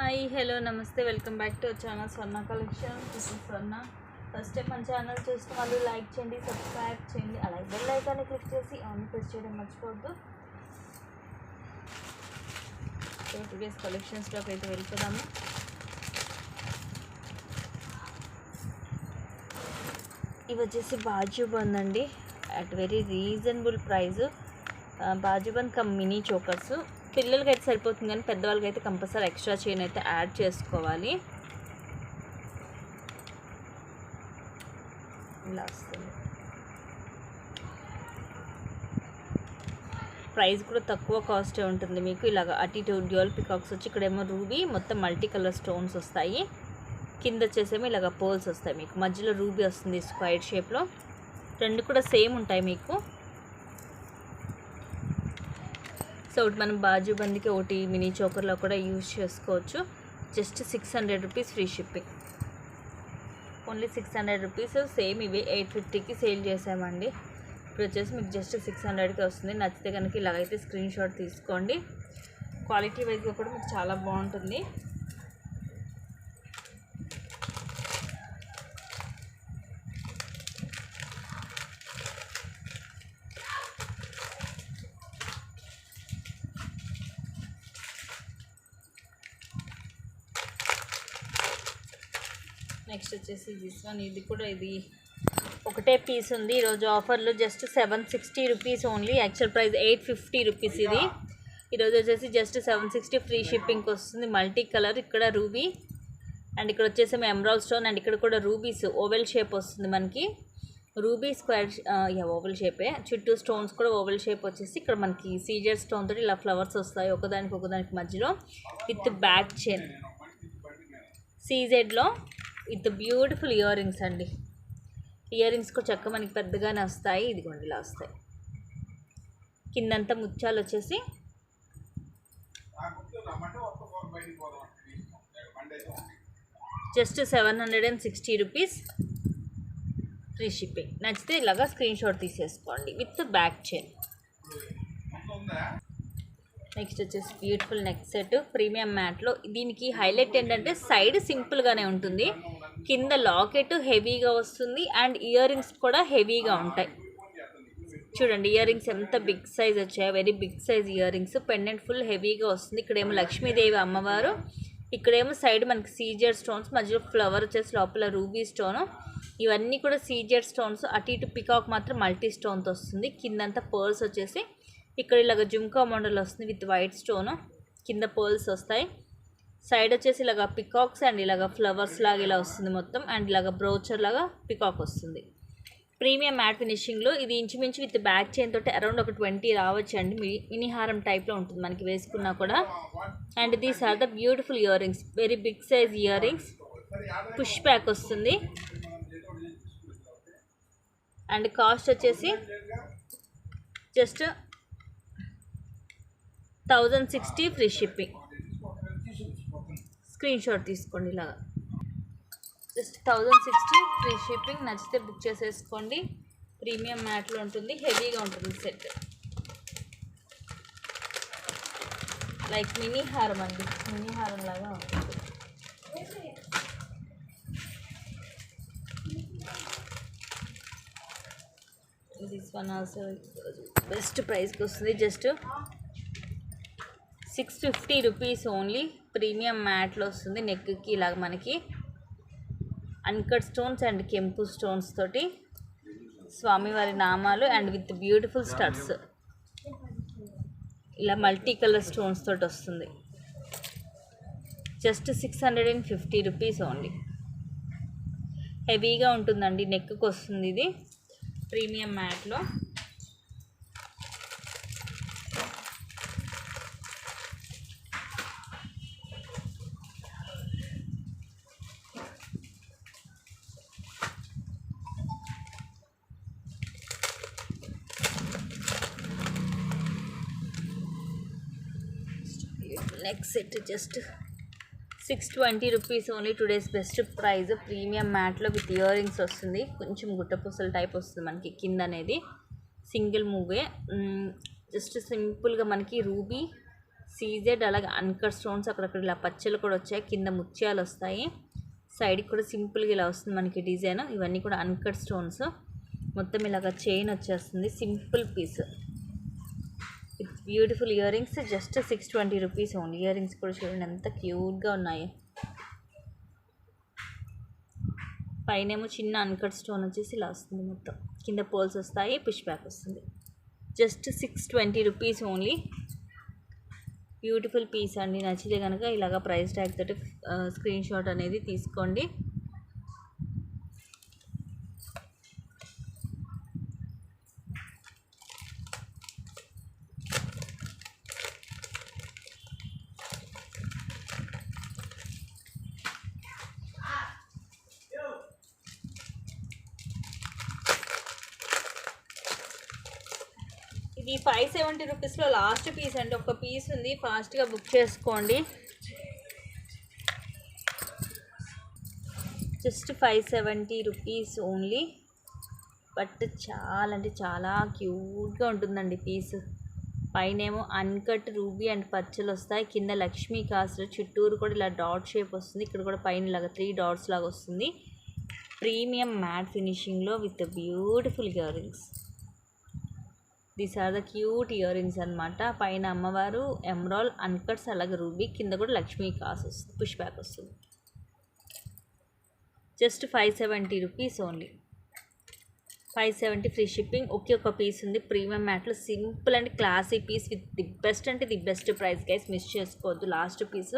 Hi hello నమస్తే welcome back to our channel Swarna collection. This is Swarna. First time మన channel చూస్తే వాళ్ళు like చేయండి, subscribe చేయండి, అలాగే బెల్ ఐకాన్ని క్లిక్ చేసి ఆన్ ప్రెస్ చేయడం మర్చిపోవద్దు. సో టుడేస్ కలెక్షన్స్లోకి అయితే వెళ్ళిపోదాము. ఇవి వచ్చేసి బాజుబంద్ అండి, at very reasonable price. Bajuband come mini chokers. పిల్లలకి అయితే సరిపోతుంది, కానీ పెద్దవాళ్ళకి అయితే కంపల్సరీ ఎక్స్ట్రా చైన్ అయితే యాడ్ చేసుకోవాలి. ఇలా వస్తుంది. ప్రైస్ కూడా తక్కువ కాస్టే ఉంటుంది మీకు. ఇలాగ అటు ఇటు డ్యూయల్ పికాక్స్ వచ్చి ఇక్కడేమో రూబీ మొత్తం మల్టీ కలర్ స్టోన్స్ వస్తాయి. కింద వచ్చేసేమో ఇలాగ పర్ల్స్ వస్తాయి మీకు. మధ్యలో రూబీ వస్తుంది స్క్వైర్ షేప్లో. రెండు కూడా సేమ్ ఉంటాయి మీకు. సో ఒకటి మనం బాజుబందికి, ఒకటి మినీ చోకర్లో కూడా యూజ్ చేసుకోవచ్చు. Just 600 rupees free shipping. Only 600 rupees. Same ఇవి 850కి సేల్ చేసామండి. ఇప్పుడు వచ్చేసి మీకు జస్ట్ 600కి వస్తుంది. నచ్చితే కనుక ఇలాగైతే స్క్రీన్ షాట్ తీసుకోండి. క్వాలిటీ వైజ్గా కూడా మీకు చాలా బాగుంటుంది. నెక్స్ట్ వచ్చేసి దిస్ వన్. ఇది కూడా ఇది ఒకటే పీస్ ఉంది. ఈరోజు ఆఫర్లో just 760 rupees only. Actual price 850 rupees ఇది. ఈరోజు వచ్చేసి జస్ట్ 760 ఫ్రీ షిప్పింగ్కి వస్తుంది. మల్టీ కలర్, ఇక్కడ రూబీ అండ్ ఇక్కడ వచ్చేసి ఎమరాల్డ్ స్టోన్ అండ్ ఇక్కడ కూడా రూబీస్ ఓవెల్ షేప్ వస్తుంది మనకి. రూబీ స్క్వేర్ ఓవెల్ షేపే, చుట్టూ స్టోన్స్ కూడా ఓవెల్ షేప్ వచ్చేసి ఇక్కడ మనకి సీజర్ స్టోన్ తోటి ఇలా ఫ్లవర్స్ వస్తాయి ఒకదానికి మధ్యలో విత్ బ్యాక్ చైన్ సీజెడ్లో విత్ బ్యూటిఫుల్ ఇయర్ రింగ్స్ అండి. ఇయర్ రింగ్స్ కూడా చక్క మనకి పెద్దగానే వస్తాయి. ఇదిగోండి ఇలా వస్తాయి. కిందంతా ముత్యాలు వచ్చేసి జస్ట్ 760 రూపీస్ ఫ్రీ షిప్పింగ్. నచ్చితే ఇలాగా స్క్రీన్ షాట్ తీసేసుకోండి విత్ బ్యాక్ చైన్. నెక్స్ట్ వచ్చేసి బ్యూటిఫుల్ నెక్ సెట్ ప్రీమియం మ్యాట్లో. దీనికి హైలైట్ ఏంటంటే సైడ్ సింపుల్గానే ఉంటుంది, కింద లాకెట్ హెవీగా వస్తుంది అండ్ ఇయర్ రింగ్స్ కూడా హెవీగా ఉంటాయి. చూడండి ఇయర్ రింగ్స్ ఎంత బిగ్ సైజ్ వచ్చాయో, very big size earrings. Pendant full హెవీగా వస్తుంది. ఇక్కడేమో లక్ష్మీదేవి అమ్మవారు, ఇక్కడేమో సైడ్ మనకి సీజర్ స్టోన్స్, మధ్యలో ఫ్లవర్ వచ్చేసి లోపల రూబీ స్టోను. ఇవన్నీ కూడా సీజర్ స్టోన్స్. అటు ఇటు పికాక్ మాత్రం మల్టీ స్టోన్తో వస్తుంది. కిందంతా పర్ల్స్ వచ్చేసి ఇక్కడ ఇలాగ జుమ్కా మోడల్ వస్తుంది విత్ వైట్ స్టోను. కింద పర్ల్స్ వస్తాయి. సైడ్ వచ్చేసి ఇలాగ పికాక్స్ అండ్ ఇలాగ ఫ్లవర్స్ లాగా ఇలా వస్తుంది మొత్తం. అండ్ ఇలాగ బ్రోచర్ లాగా పికాక్ వస్తుంది. ప్రీమియం మ్యాట్ ఫినిషింగ్లో ఇది ఇంచుమించు విత్ బ్యాక్ చైన్ తోటి అరౌండ్ ఒక 20 రావచ్చు అండి. మినీ హారం టైప్లో ఉంటుంది మనకి వేసుకున్నా కూడా. And these are the beautiful earrings, very big size earrings. Push back వస్తుంది. అండ్ కాస్ట్ వచ్చేసి just 1060 free shipping. Screenshot తీసుకోండి ఇలాగా. Just 1060 free shipping. నచ్చితే బుక్ చేసేసుకోండి. ప్రీమియం మ్యాట్లో ఉంటుంది, హెవీగా ఉంటుంది సెట్. లైక్ మినీ హారం అండి, మినీ హారం లాగా ఉంటుంది. దిస్ వన్ ఆల్సో బెస్ట్ ప్రైస్కి వస్తుంది. Just 650 rupees only. ప్రీమియం మ్యాట్లో వస్తుంది. నెక్కి ఇలాగ మనకి అన్కట్ స్టోన్స్ అండ్ కెంపు స్టోన్స్ తోటి స్వామివారి నామాలు అండ్ విత్ బ్యూటిఫుల్ స్టడ్స్. ఇలా మల్టీ కలర్ స్టోన్స్ తోటి వస్తుంది. Just 650 rupees only. హెవీగా ఉంటుందండి, నెక్కి వస్తుంది ఇది ప్రీమియం మ్యాట్లో. Next set just 620 rupees only. Today's best price. Premium మ్యాట్లో విత్ ఇయర్ రింగ్స్ వస్తుంది. కొంచెం గుట్టపూసల టైప్ వస్తుంది మనకి కింద అనేది. సింగిల్ మూవే. జస్ట్ సింపుల్గా మనకి రూబీ సీజెడ్ అలాగే అన్కట్ స్టోన్స్ అక్కడక్కడ ఇలా పచ్చలు కూడా వచ్చాయి, కింద ముత్యాలు వస్తాయి, సైడ్కి కూడా సింపుల్గా ఇలా వస్తుంది మనకి డిజైన్. ఇవన్నీ కూడా అన్కట్ స్టోన్స్, మొత్తం ఇలాగ చైన్ వచ్చేస్తుంది, simple piece with beautiful earrings. Just 620 rupees only. Earrings కూడా చూడండి ఎంత క్యూట్గా ఉన్నాయి. పైనేమో చిన్న అన్కట్ స్టోన్ వచ్చేసి ఇలా వస్తుంది, మొత్తం కింద పోల్స్ వస్తాయి, పుష్ బ్యాక్ వస్తుంది. Just 620 rupees only. Beautiful piece అండి. నచ్చితే కనుక ఇలాగ ప్రైస్ ట్యాగ్ తోటి స్క్రీన్ షాట్ అనేది తీసుకోండి. ఇది 570 రూపీస్లో లాస్ట్ పీస్ అండి. ఒక పీస్ ఉంది, ఫాస్ట్గా బుక్ చేసుకోండి. Just 570 rupees only. బట్ చాలా అంటే చాలా క్యూట్గా ఉంటుందండి పీస్. పైనేమో అన్కట్ రూబీ అండ్ పచ్చలు వస్తాయి, కింద లక్ష్మీ కాసులు, చుట్టూరు కూడా ఇలా డాట్ షేప్ వస్తుంది, ఇక్కడ కూడా పైన ఇలాగా 3 డాట్స్ లాగా వస్తుంది. ప్రీమియం మ్యాట్ ఫినిషింగ్లో with beautiful earrings. These are the cute earrings అనమాట. పైన అమ్మవారు ఎమరాల్ అన్కట్స్ అలాగే రూబీ, కింద కూడా లక్ష్మీ కాసు వస్తుంది, పుష్ బ్యాక్ వస్తుంది. Just 570 rupees only. 570 free shipping. ఒకే ఒక పీస్ ఉంది ప్రీమియం మ్యాట్లో, simple and classy piece with the best అంటే the best price guys, miss చేసుకోవద్దు. Last piece.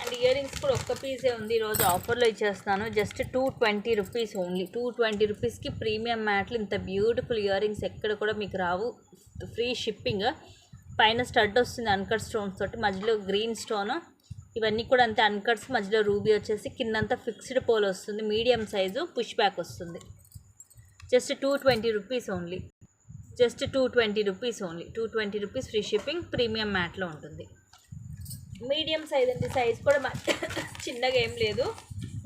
And earrings కూడా ఒక్క పీసే ఉంది, ఈరోజు ఆఫర్లో ఇచ్చేస్తున్నాను. Just 220 rupees only. 220 రూపీస్కి ప్రీమియం మ్యాట్లు ఇంత బ్యూటిఫుల్ ఇయర్ రింగ్స్ ఎక్కడ కూడా మీకు రావు. Free shipping. పైన స్టడ్ వస్తుంది అన్కట్ స్టోన్స్ తోటి, మధ్యలో గ్రీన్ స్టోన్, ఇవన్నీ కూడా అంతే అన్కట్స్, మధ్యలో రూబీ వచ్చేసి, కిందంతా ఫిక్స్డ్ పోల్ వస్తుంది, మీడియం సైజు, పుష్ బ్యాక్ వస్తుంది. Just 220 rupees only. Just 220 rupees only. 220 rupees free shipping, premium మ్యాట్లో ఉంటుంది. మీడియం సైజ్ అండి, సైజ్ కూడా చిన్నగా ఏం లేదు,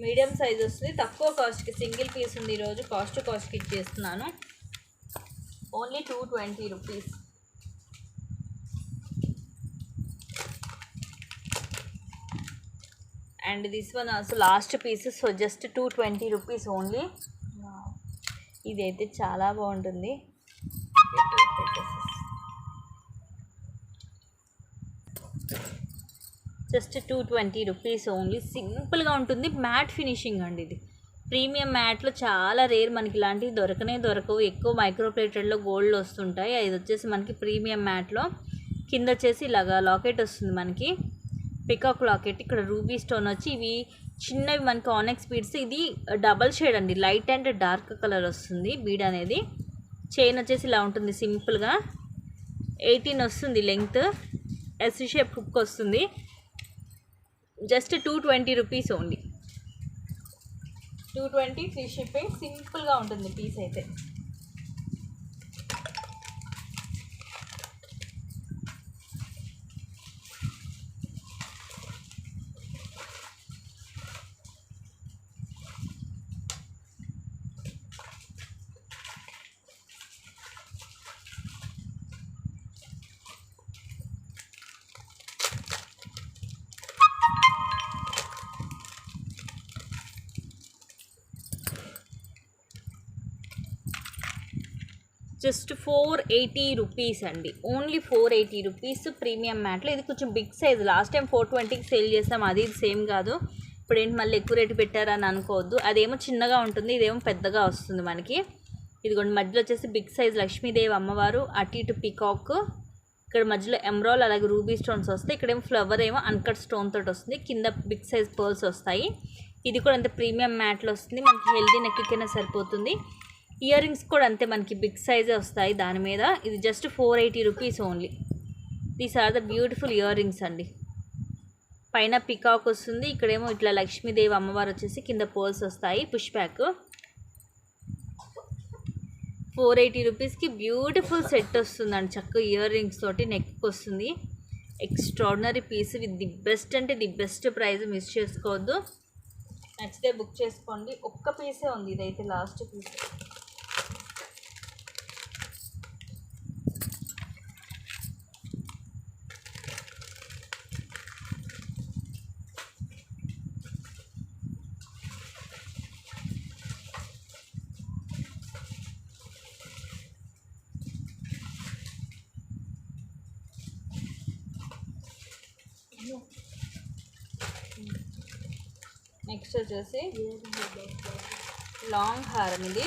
మీడియం సైజ్ వస్తుంది, తక్కువ కాస్ట్కి సింగిల్ పీస్ ఉంది. ఈరోజు కాస్ట్కి ఇచ్చేస్తున్నాను. Only 220 rupees. And this one also last piece. So just 220 rupees only. ఇదైతే చాలా బాగుంటుంది. Just 220 rupees only. సింపుల్గా ఉంటుంది, మ్యాట్ ఫినిషింగ్ అండి. ఇది ప్రీమియం మ్యాట్లో చాలా రేర్, మనకి ఇలాంటివి దొరకవు. ఎక్కువ మైక్రో ప్లేటెడ్లో గోల్డ్లో వస్తుంటాయి. ఇది వచ్చేసి మనకి ప్రీమియం మ్యాట్లో. కింద వచ్చేసి ఇలాగా లాకెట్ వస్తుంది మనకి, పికాక్ లాకెట్. ఇక్కడ రూబీ స్టోన్ వచ్చి, ఇవి చిన్నవి మనకి ఆనెక్స్ బీడ్స్. ఇది డబల్ షేడ్ అండి, లైట్ అండ్ డార్క్ కలర్ వస్తుంది బీడ్ అనేది. చైన్ వచ్చేసి ఇలా ఉంటుంది సింపుల్గా, 18 వస్తుంది లెంగ్త్, ఎస్ షేప్ హుక్ వస్తుంది. Just 220 rupees only. 220 free shipping. సింపుల్గా ఉంటుంది పీస్ అయితే. జస్ట్ 480 రూపీస్ అండి. ఓన్లీ 480 రూపీస్ ప్రీమియం మ్యాట్లో. ఇది కొంచెం బిగ్ సైజ్. లాస్ట్ టైం 420కి సేల్ చేస్తాం, అది సేమ్ కాదు. ఇప్పుడు ఏంటి మళ్ళీ ఎక్కువ రేటు పెట్టారని అనుకోవద్దు. అదేమో చిన్నగా ఉంటుంది, ఇదేమో పెద్దగా వస్తుంది మనకి. ఇదిగోండి మధ్యలో వచ్చేసి బిగ్ సైజ్ లక్ష్మీదేవి అమ్మవారు, అటు ఇటు పికాక్, ఇక్కడ మధ్యలో ఎమరాల్ అలాగే రూబీ స్టోన్స్ వస్తాయి. ఇక్కడేమో ఫ్లవర్ ఏమో అన్కట్ స్టోన్ తోటి వస్తుంది, కింద బిగ్ సైజ్ పర్ల్స్ వస్తాయి. ఇది కూడా అంతే ప్రీమియం మ్యాట్లో వస్తుంది, మనకి హెల్దీ నెక్కికైనా సరిపోతుంది. ఇయర్ రింగ్స్ కూడా అంతే మనకి బిగ్ సైజే వస్తాయి దాని మీద. ఇది just 480 rupees only. These are the beautiful earrings అండి. పైన పికాక్ వస్తుంది, ఇక్కడేమో ఇట్లా లక్ష్మీదేవి అమ్మవారు వచ్చేసి కింద పోల్స్ వస్తాయి, పుష్ బ్యాక్. 480 రూపీస్కి బ్యూటిఫుల్ సెట్ వస్తుందండి. చక్కగా ఇయర్ రింగ్స్ తోటి నెక్కి వస్తుంది. Extraordinary piece with the best అంటే ది బెస్ట్ ప్రైస్. మిస్ చేసుకోవద్దు. నచ్చితే బుక్ చేసుకోండి. ఒక్క పీసే ఉంది, ఇదైతే లాస్ట్ పీస్. నెక్స్ట్ వచ్చేసి లాంగ్ హారం. ఇది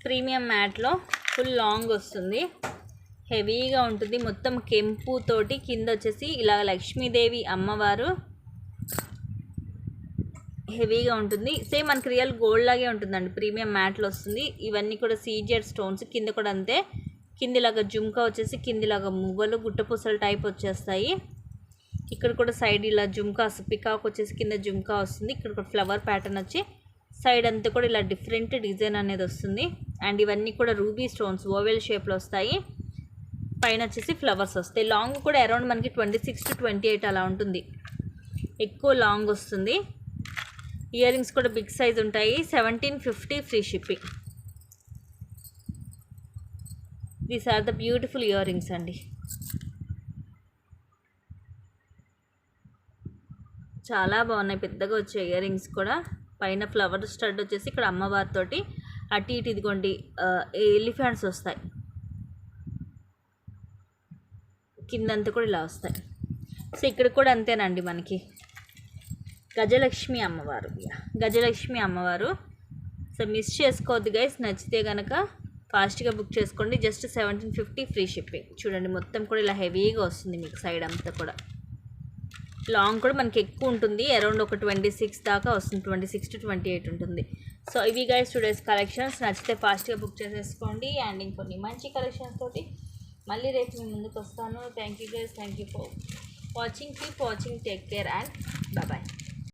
ప్రీమియం మ్యాట్లో ఫుల్ లాంగ్ వస్తుంది, హెవీగా ఉంటుంది. మొత్తం కెంపు తోటి కింద వచ్చేసి ఇలా లక్ష్మీదేవి అమ్మవారు హెవీగా ఉంటుంది. సేమ్ మనకి రియల్ గోల్డ్ లాగే ఉంటుందండి. ప్రీమియం మ్యాట్లో వస్తుంది. ఇవన్నీ కూడా సీజెడ్ స్టోన్స్. కింద కూడా అంతే. కిందిలాగా జుమ్కా వచ్చేసి కిందిలాగా మువ్వలు గుట్టపూసలు టైప్ వచ్చేస్తాయి. ఇక్కడ కూడా సైడ్ ఇలా జుమ్కాస్ పికాక్ వచ్చేసి కింద జుమ్కా వస్తుంది. ఇక్కడ కూడా ఫ్లవర్ ప్యాటర్న్ వచ్చి సైడ్ అంతా కూడా ఇలా డిఫరెంట్ డిజైన్ అనేది వస్తుంది. అండ్ ఇవన్నీ కూడా రూబీ స్టోన్స్ ఓవెల్ షేప్లో వస్తాయి. పైన వచ్చేసి ఫ్లవర్స్ వస్తాయి. లాంగ్ కూడా అరౌండ్ మనకి 26 to 28 అలా ఉంటుంది. ఎక్కువ లాంగ్ వస్తుంది. ఇయర్ రింగ్స్ కూడా బిగ్ సైజ్ ఉంటాయి. 1750 free shipping. These are the beautiful earrings అండి. చాలా బాగున్నాయి. పెద్దగా వచ్చే ఇయర్ రింగ్స్ కూడా. పైన ఫ్లవర్ స్టడ్ వచ్చేసి ఇక్కడ అమ్మవారితోటి అటు ఇటు ఇదిగోండి ఎలిఫెంట్స్ వస్తాయి. కిందంతా కూడా ఇలా వస్తాయి. సో ఇక్కడ కూడా అంతేనండి మనకి గజలక్ష్మి అమ్మవారు. గజలక్ష్మి అమ్మవారు. సో మిస్ చేసుకోవద్దు గైస్. నచ్చితే కనుక ఫాస్ట్గా బుక్ చేసుకోండి. Just 1750 free shipping. చూడండి మొత్తం కూడా ఇలా హెవీగా వస్తుంది మీకు సైడ్ అంతా కూడా. లాంగ్ కూడా మనకి ఎక్కువ ఉంటుంది. అరౌండ్ ఒక 26 దాకా వస్తుంది. 26 to 28 ఉంటుంది. సో ఇవి గైస్ టుడేస్ కలెక్షన్స్. నచ్చితే ఫాస్ట్గా బుక్ చేసేసుకోండి. అండ్ ఇంకొన్ని మంచి కలెక్షన్స్ తోటి మళ్ళీ రేపు మీ ముందుకు వస్తాను. Thank you guys. Thank you for watching. Keep watching. Take care and bye.